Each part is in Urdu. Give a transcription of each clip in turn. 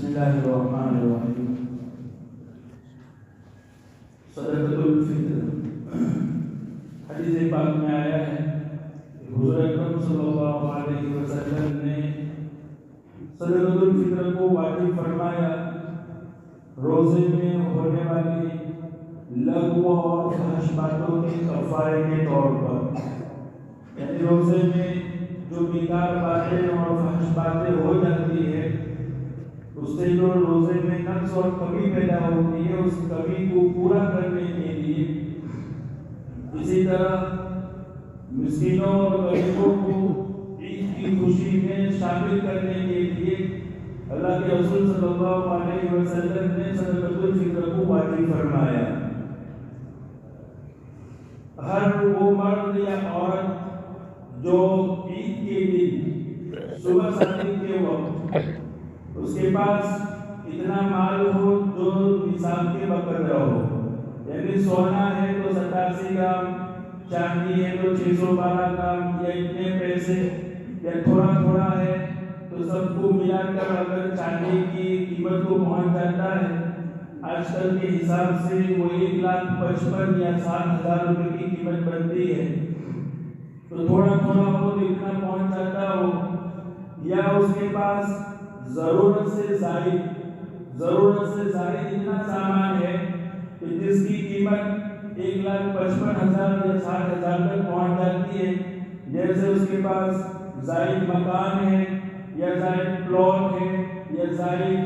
اللہ الرحمن الرحیم۔ صدقۃ الفطر حدیث پاک میں آیا ہے کہ حضور اکرم صلی اللہ علیہ وسلم نے صدقۃ الفطر کو واجب فرمایا روزے میں ہونے والی لغو اور فحش باتوں کے کفارے کے طور پر، یعنی روزے میں جو بیکار باتیں اور فحش باتیں ہو جاتی ہے اس سے جو روزے میں نقص اور کمی پیدا ہوتی ہے اس کمی کو پورا کرنے کے لیے، اسی طرح مسکینوں اور غریبوں کو عید کی خوشی میں شامل کرنے کے لیے اللہ کے رسول صلی اللہ علیہ وسلم نے صدقۃ الفطر کو واجب فرمایا۔ ہر وہ مرد یا عورت جو عید کے دن صبح صادق کے وقت اس کے پاس اتنا مال ہو جو نصاب کے بقدر ہو، یعنی سونا ہے تو 87 گرام، چاندی ہے تو 612 گرام، یا اتنے پیسے یا تھوڑا تھوڑا ہے تو سب کو ملا کر اگر چاندی کی قیمت کو پہنچ جاتا ہے آج کل کے حساب سے وہ 1,55,000 یا 60,000 روپے کی قیمت بنتی ہے، تو تھوڑا تھوڑا ہو تو اتنا پہنچ جاتا ہو، یا اس کے پاس ضرورت سے زائد اتنا سامان ہے کہ جس کی قیمت 1,55,000 یا 60,000 تک پہنچ جاتی ہے، جیسے اس کے پاس زائد مکان ہے یا زائد پلاٹ ہے یا زائد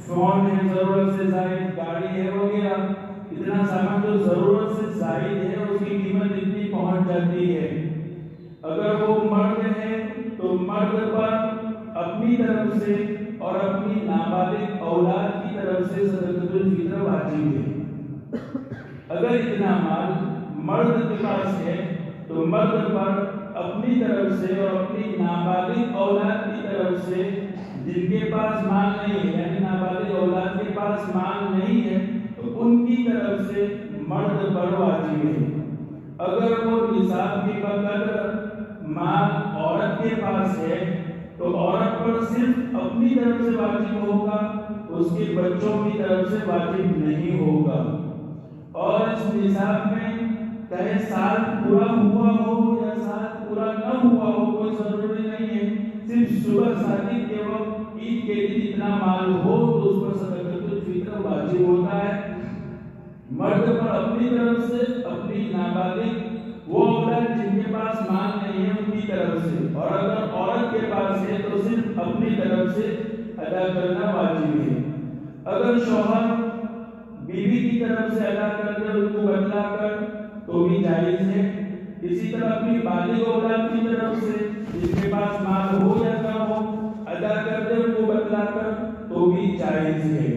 فون ہے، ضرورت سے زائد گاڑی ہے وغیرہ، اتنا سامان جو ضرورت سے زائد ہے اس کی قیمت اتنی پہنچ جاتی ہے۔ اگر وہ مرد ہے تو مرد پر اپنی طرف سے اور اپنی نابالغ اولاد کی طرف سے صدقۃ الفطر واجب ہے۔ اگر اتنا مال مرد کے پاس ہے تو مرد پر اپنی طرف سے اور اپنی نابالغ اولاد کی طرف سے، جن کے پاس مال نہیں ہے یعنی نابالغ اولاد کے پاس مال نہیں ہے تو ان کی طرف سے مرد پر واجب ہے۔ اگر وہ نصاب کے بقدر مال عورت کے پاس ہے تو عورت پر صرف اپنی طرف سے واجب ہوگا، اس کے بچوں کی طرف سے واجب نہیں ہوگا۔ اور اس نصاب میں چاہے سال پورا ہوا ہو یا سال پورا نہ ہوا ہو کوئی ضروری نہیں ہے، صرف صبح صادق کے وقت عید کے دن اتنا مال ہو تو اس پر صدقۃ الفطر واجب ہوتا ہے۔ مرد پر اپنی طرف سے اپنی نابالغ وہ اولاد جن کے پاس مال نہیں ہے ان کی طرف سے، اور اگر عورت کے پاس ہے تو صرف اپنی طرف سے ادا کرنا واجب ہے۔ اگر شوہر بیوی کی طرف سے ادا کر دے ان کو بتلا کر تو بھی جائز ہے، اسی طرح اپنی بالغ اولاد کی طرف سے جن کے پاس مال ہو یا نہ ہو ادا کر دے ان کو بتلا کر تو بھی جائز ہے۔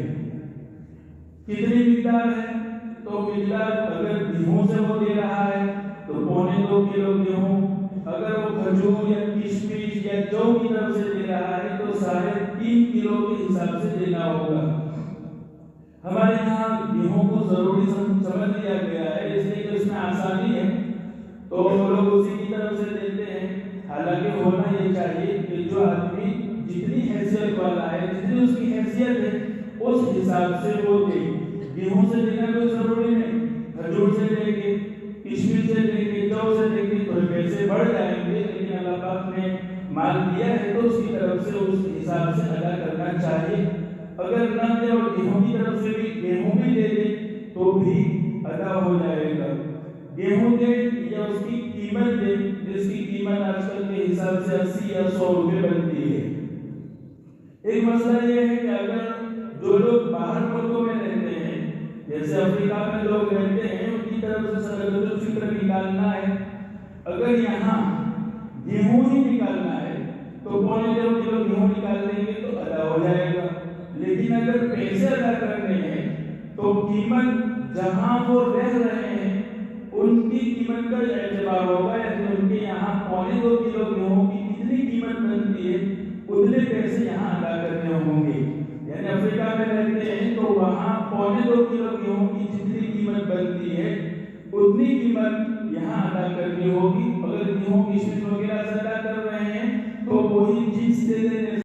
کتنی مقدار ہے تو مقدار اگر گیہوں سے وہ دے رہا ہے تو 2.25 کلو گیہوں، اگر وہ کھجور یا کشمش یا جو کی طرف سے دے رہا ہے تو 3.5 کلو کے حساب سے دینا ہوگا۔ ہمارے یہاں گیہوں کو ضروری سمجھ لیا گیا ہے اس لیے کہ اس میں آسانی ہے تو لوگ اسی کی طرف سے دیتے ہیں، حالانکہ ہونا یہ چاہیے کہ جو آدمی جتنی حیثیت والا ہے جتنی اس کی حیثیت ہے اس حساب سے وہ دے۔ گیہوں سے دینا کوئی ضروری نہیں، کھجور سے دیں گے، کشمش سے دیں گے، جو سے دیں گے تو پیسے بڑھ جائیں گے، لیکن اللہ پاک نے مال دیا ہے تو اس کی طرف سے اس حساب سے ادا کرنا چاہیے۔ اگر نہ دے اور گیہوں کی طرف سے بھی گیہوں بھی دے دے تو بھی ادا ہو جائے گا۔ گیہوں دے یا اس کی قیمت دے جس کی قیمت آج کل کے حساب سے 80 یا 100 روپے بنتی ہے۔ ایک مسئلہ یہ ہے کہ اگر جو لوگ باہر ملکوں میں رہتے ہیں جیسے افریقہ میں لوگ رہتے ہیں ان کی طرف سے صدقۃ الفطر نکالنا ہے، اگر یہاں گیہوں ہی نکالنا ہے تو 2.25 کلو گیہوں نکال لیں گے تو ادا ہو جائے گا، لیکن اگر پیسے ادا کرنے ہیں تو قیمت جہاں وہ رہ رہے ہیں ان کی قیمت کا اعتبار ہوگا، یعنی ان کے یہاں 2.25 کلو گیہوں کی کتنی قیمت بنتی ہے اتنے پیسے یہاں ادا کرنے ہوں گے۔ یعنی افریقہ میں رہتے ہیں تو وہاں 2.25 کلو گیہوں کی جتنی قیمت بنتی ہے اتنی قیمت یہاں ادا کرنی ہوگی۔ اگر گیہوں کی کشمش وغیرہ سے ادا کر رہے ہیں تو وہی چیز دے دینے